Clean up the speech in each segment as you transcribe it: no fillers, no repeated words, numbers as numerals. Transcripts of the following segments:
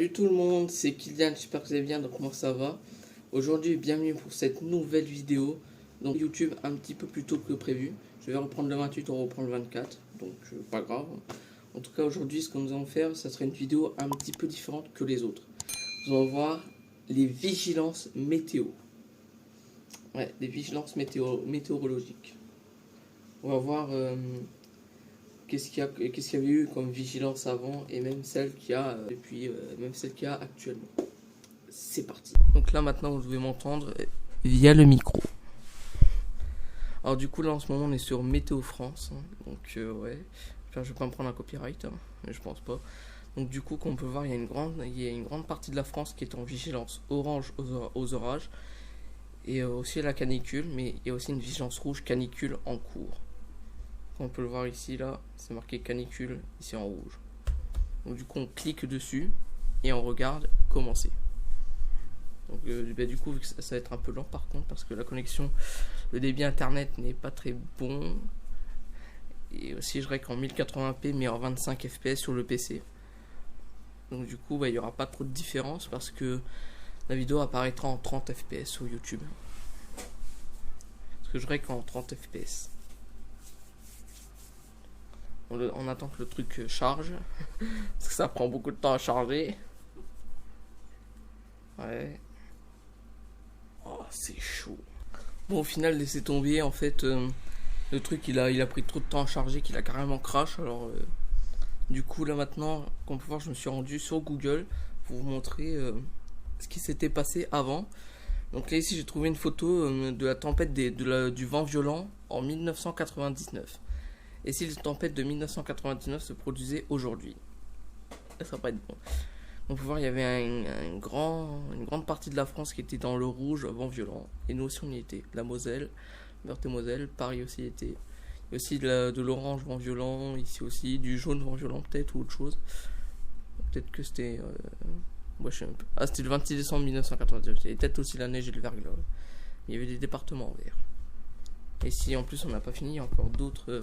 Salut tout le monde, c'est Kylian, j'espère que vous allez bien, donc comment ça va? Aujourd'hui, bienvenue pour cette nouvelle vidéo. Donc YouTube un petit peu plus tôt que prévu. Je vais reprendre le 28, on reprend le 24, donc pas grave. En tout cas aujourd'hui, ce que nous allons faire, ça sera une vidéo un petit peu différente que les autres. Nous allons voir les vigilances météo. Ouais, les vigilances météorologiques. On va voir qu'est-ce qu'il y avait eu comme vigilance avant et même celle qu'il y a même celle qu'il y a actuellement. C'est parti. Donc là maintenant vous devez m'entendre via le micro. Alors du coup là en ce moment on est sur Météo France, hein, donc ouais, enfin, je vais pas me prendre un copyright, hein, mais je pense pas. Donc du coup comme on peut voir il y a une grande partie de la France qui est en vigilance orange aux orages et aussi à la canicule, mais il y a aussi une vigilance rouge canicule en cours. On peut le voir ici, là, c'est marqué canicule, ici en rouge. Donc du coup, on clique dessus et on regarde commencer. Donc du coup, ça va être un peu lent par contre, parce que la connexion, le débit internet n'est pas très bon. Et aussi, je règle en 1080p, mais en 25 fps sur le PC. Donc du coup, il n'y aura pas trop de différence, parce que la vidéo apparaîtra en 30 fps sur YouTube. Parce que je règle en 30 fps. On attend que le truc charge, parce que ça prend beaucoup de temps à charger. Ouais. Oh, c'est chaud. Bon, au final, laissez tomber. En fait, le truc, il a pris trop de temps à charger, qu'il a carrément crash. Alors, du coup, là maintenant, comme vous pouvez voir, je me suis rendu sur Google pour vous montrer ce qui s'était passé avant. Donc là, ici, j'ai trouvé une photo de la tempête du vent violent en 1999. Et si les tempêtes de 1999 se produisaient aujourd'hui, ça va pas être bon. On peut voir il y avait une grande partie de la France qui était dans le rouge, vent violent. Et nous aussi on y était. La Moselle, Meurthe-et-Moselle, Paris aussi y était. Il y a aussi de l'orange, vent violent, ici aussi, du jaune, vent violent peut-être, ou autre chose. Peut-être que c'était... je sais même pas. Ah, c'était le 26 décembre 1999. Il y avait peut-être aussi la neige et le verglas. Il y avait des départements en vert. Et si en plus on n'a pas fini, il y a encore d'autres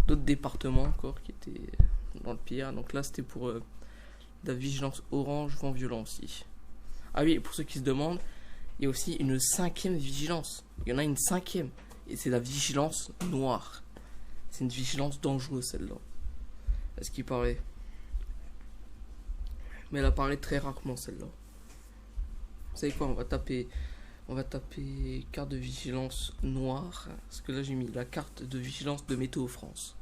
départements encore qui étaient dans le pire. Donc là c'était pour la vigilance orange, vent violent aussi. Ah oui, pour ceux qui se demandent, il y a aussi une 5e vigilance. Il y en a une 5e. Et c'est la vigilance noire. C'est une vigilance dangereuse celle-là. À ce qui paraît. Mais elle apparaît très rarement celle-là. Vous savez quoi, on va taper carte de vigilance noire, parce que là j'ai mis la carte de vigilance de Météo France.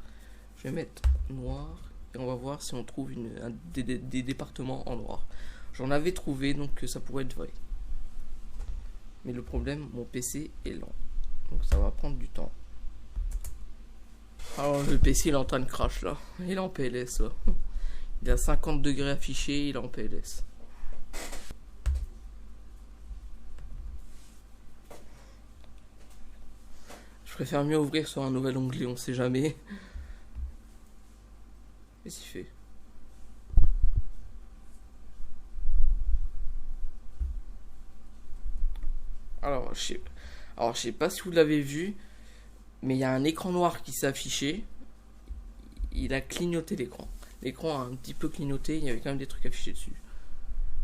Je vais mettre noir et on va voir si on trouve des départements en noir. J'en avais trouvé, donc ça pourrait être vrai. Mais le problème, mon PC est lent, donc ça va prendre du temps. Alors le PC il est en train de crash là, il est en PLS là. Il a 50 degrés affichés, il est en PLS. Je préfère mieux ouvrir sur un nouvel onglet, on sait jamais. Qu'est-ce qu'il fait? Alors, je sais pas si vous l'avez vu, mais il y a un écran noir qui s'est affiché. Il a clignoté l'écran. L'écran a un petit peu clignoté, il y avait quand même des trucs affichés dessus.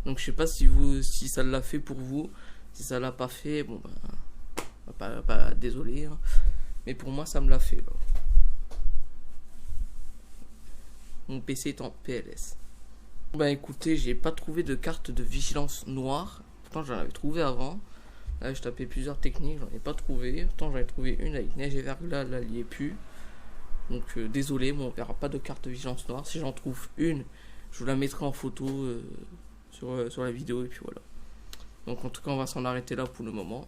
Donc je sais pas si ça l'a fait pour vous. Si ça l'a pas fait, bon bah, désolé, hein. Mais pour moi ça me l'a fait là. Mon PC est en PLS. Bah écoutez, j'ai pas trouvé de carte de vigilance noire. Pourtant j'en avais trouvé avant. Là je tapais plusieurs techniques, j'en ai pas trouvé. Pourtant j'en ai trouvé une avec neige et verglas, là il y est plus. Donc désolé, bon, on verra pas de carte de vigilance noire. Si j'en trouve une, je vous la mettrai en photo sur la vidéo et puis voilà. Donc en tout cas on va s'en arrêter là pour le moment.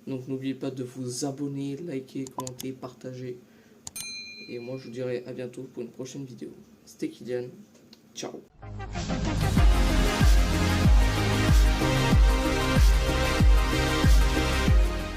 Donc n'oubliez pas de vous abonner, liker, commenter, partager. Et moi je vous dirai à bientôt pour une prochaine vidéo. C'était Kylian. Ciao.